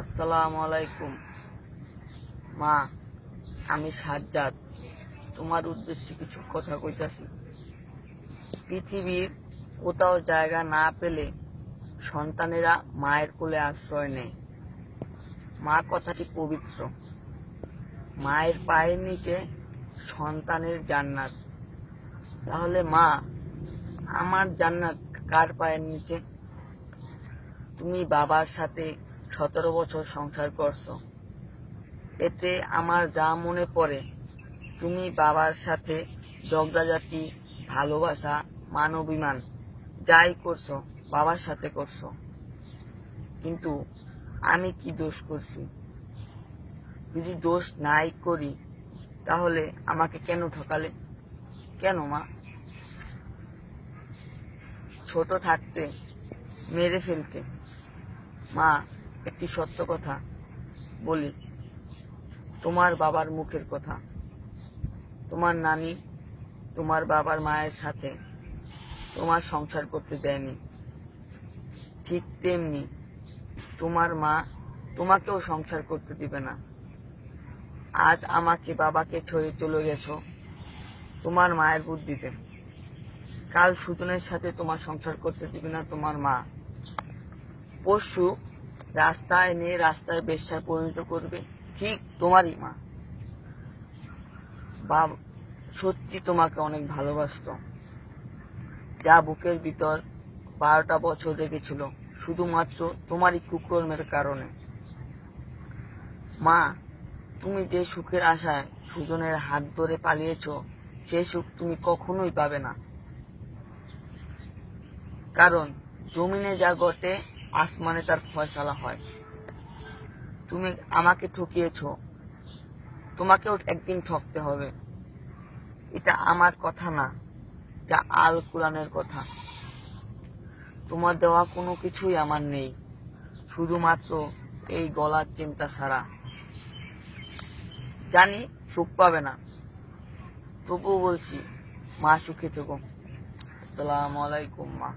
আসসালামু আলাইকুম। মা, আমি সাজ্জাদ তোমার উদ্দেশ্যে কিছু কথা কইতাছি। পৃথিবীর কোথাও জায়গা না পেলে সন্তানেরা মায়ের কোলে আশ্রয় নেয়। মা কথাটি পবিত্র। মায়ের পায়ের নিচে সন্তানের জান্নাত। তাহলে মা, আমার জান্নাত কার পায়ের নিচে? তুমি বাবার সাথে 17 বছর সংসার করছো। এতে আমার যা মনে পড়ে, তুমি বাবার সাথে ঝগড়াঝাটি, ভালোবাসা, মান অভিমান যাই করছো বাবার সাথে করছো। কিন্তু আমি কি দোষ করছি? যদি দোষ নাই করি তাহলে আমাকে কেন ঠকালে? কেন মা? ছোট থাকতে মেরে ফেলতে। মা, একটি সত্য কথা বলি, তোমার বাবার মুখের কথা। তোমার নানি তোমার বাবার মায়ের সাথে তোমার সংসার করতে দেয়নি, ঠিক তেমনি তোমার মা তোমাকেও সংসার করতে দিবে না। আজ আমাকে বাবাকে ছেড়ে চলে গেছো তোমার মায়ের বুদ্ধিতে। কাল সুজনের সাথে তোমার সংসার করতে দিবে না তোমার মা। পরশু রাস্তায় নিয়ে রাস্তায় বেশ্যায় পরিণত করবে ঠিক তোমারই মা। বাবা সত্যি তোমাকে অনেক ভালোবাসতো, যা বুকের ভিতর 12টা বছর রেখেছিল শুধুমাত্র তোমারই কুকর্মের কারণে। মা, তুমি যে সুখের আশায় সুজনের হাত ধরে পালিয়েছো, সে সুখ তুমি কখনোই পাবে না। কারণ জমিনে যা ঘটে আসমানে তার ফয়সালা হয়। তুমি আমাকে ঠকিয়েছো, তোমাকেও একদিন ঠকতে হবে। এটা আমার কথা না, এটা আল কোরআনের কথা। তোমার দেওয়া কোনো কিছুই আমার নেই, শুধুমাত্র এই গলার চিন্তা ছাড়া। জানি সুখ পাবে না, তবুও বলছি মা সুখে থেকো। আসসালামু আলাইকুম মা।